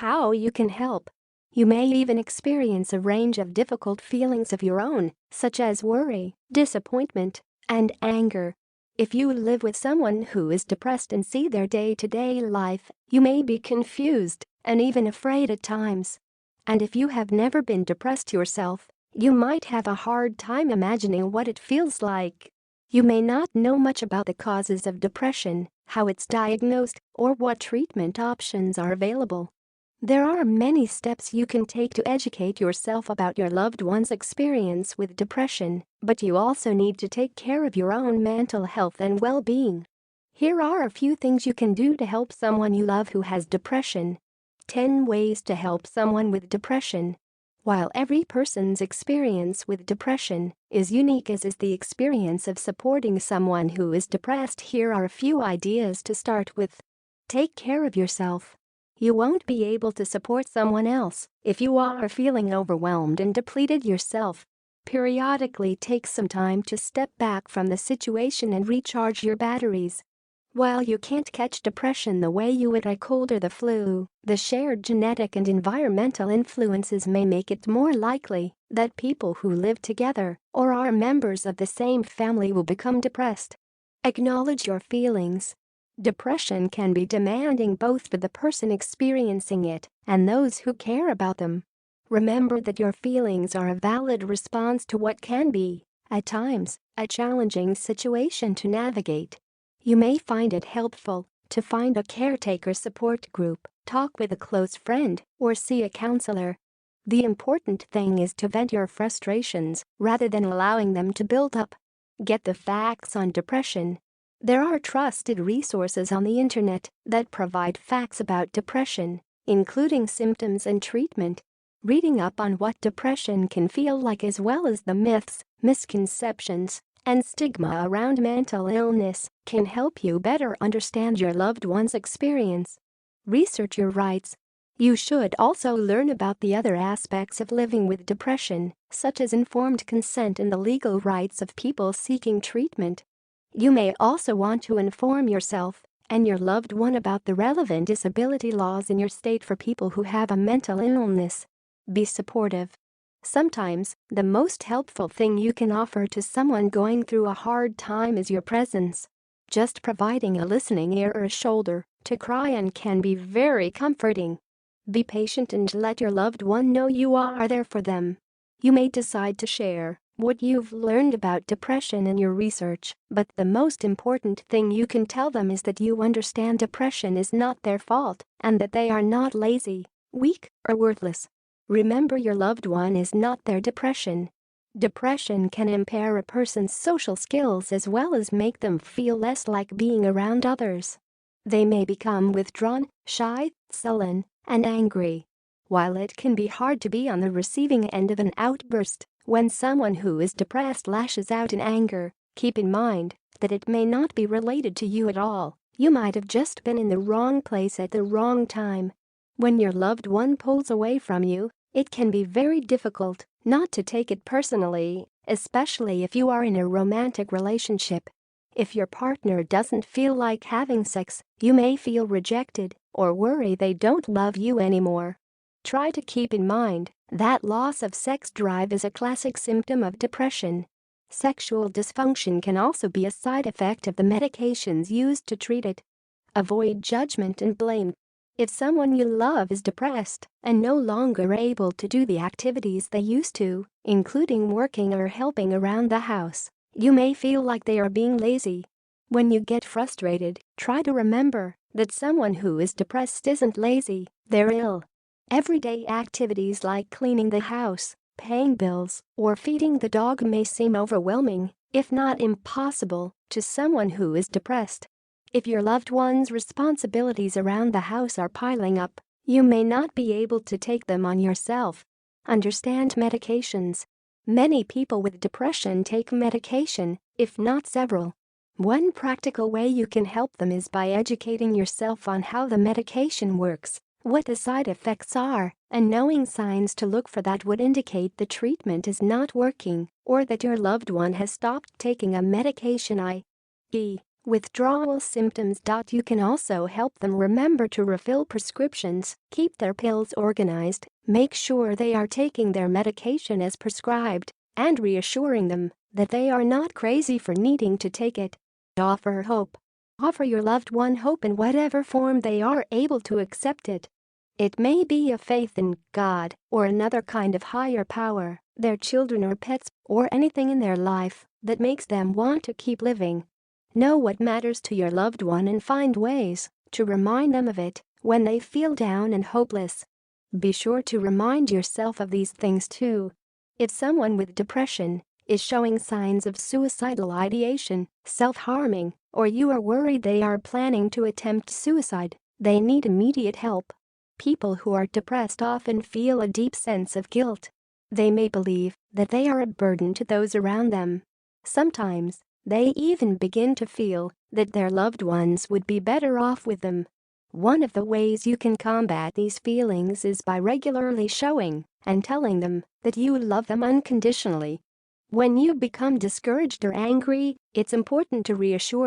How you can help. You may even experience a range of difficult feelings of your own, such as worry, disappointment, and anger. If you live with someone who is depressed and see their day-to-day life, you may be confused and even afraid at times. And if you have never been depressed yourself, you might have a hard time imagining what it feels like. You may not know much about the causes of depression, how it's diagnosed, or what treatment options are available. There are many steps you can take to educate yourself about your loved one's experience with depression, but you also need to take care of your own mental health and well-being. Here are a few things you can do to help someone you love who has depression. 10 ways to help someone with depression. While every person's experience with depression is unique, as is the experience of supporting someone who is depressed, here are a few ideas to start with. Take care of yourself. You won't be able to support someone else if you are feeling overwhelmed and depleted yourself. Periodically take some time to step back from the situation and recharge your batteries. While you can't catch depression the way you would a cold or the flu, the shared genetic and environmental influences may make it more likely that people who live together or are members of the same family will become depressed. Acknowledge your feelings. Depression can be demanding both for the person experiencing it and those who care about them. Remember that your feelings are a valid response to what can be, at times, a challenging situation to navigate. You may find it helpful to find a caretaker support group, talk with a close friend, or see a counselor. The important thing is to vent your frustrations rather than allowing them to build up. Get the facts on depression. There are trusted resources on the internet that provide facts about depression, including symptoms and treatment. Reading up on what depression can feel like, as well as the myths, misconceptions, and stigma around mental illness, can help you better understand your loved one's experience. Research your rights. You should also learn about the other aspects of living with depression, such as informed consent and the legal rights of people seeking treatment. You may also want to inform yourself and your loved one about the relevant disability laws in your state for people who have a mental illness. Be supportive. Sometimes, the most helpful thing you can offer to someone going through a hard time is your presence. Just providing a listening ear or a shoulder to cry on can be very comforting. Be patient and let your loved one know you are there for them. You may decide to share what you've learned about depression in your research, but the most important thing you can tell them is that you understand depression is not their fault and that they are not lazy, weak, or worthless. Remember, your loved one is not their depression. Depression can impair a person's social skills as well as make them feel less like being around others. They may become withdrawn, shy, sullen, and angry. While it can be hard to be on the receiving end of an outburst when someone who is depressed lashes out in anger, keep in mind that it may not be related to you at all. You might have just been in the wrong place at the wrong time. When your loved one pulls away from you, it can be very difficult not to take it personally, especially if you are in a romantic relationship. If your partner doesn't feel like having sex, you may feel rejected or worry they don't love you anymore. Try to keep in mind that loss of sex drive is a classic symptom of depression. Sexual dysfunction can also be a side effect of the medications used to treat it. Avoid judgment and blame. If someone you love is depressed and no longer able to do the activities they used to, including working or helping around the house, you may feel like they are being lazy. When you get frustrated, try to remember that someone who is depressed isn't lazy, they're ill. Everyday activities like cleaning the house, paying bills, or feeding the dog may seem overwhelming, if not impossible, to someone who is depressed. If your loved one's responsibilities around the house are piling up, you may not be able to take them on yourself. Understand medications. Many people with depression take medication, if not several. One practical way you can help them is by educating yourself on how the medication works, what the side effects are, and knowing signs to look for that would indicate the treatment is not working or that your loved one has stopped taking a medication. i.e., Withdrawal symptoms. You can also help them remember to refill prescriptions, keep their pills organized, make sure they are taking their medication as prescribed, and reassuring them that they are not crazy for needing to take it. Offer hope. Offer your loved one hope in whatever form they are able to accept it. It may be a faith in God or another kind of higher power, their children or pets, or anything in their life that makes them want to keep living. Know what matters to your loved one and find ways to remind them of it when they feel down and hopeless. Be sure to remind yourself of these things too. If someone with depression is showing signs of suicidal ideation, self-harming, or you are worried they are planning to attempt suicide, they need immediate help. People who are depressed often feel a deep sense of guilt. They may believe that they are a burden to those around them. Sometimes, they even begin to feel that their loved ones would be better off with them. One of the ways you can combat these feelings is by regularly showing and telling them that you love them unconditionally. When you become discouraged or angry, it's important to reassure them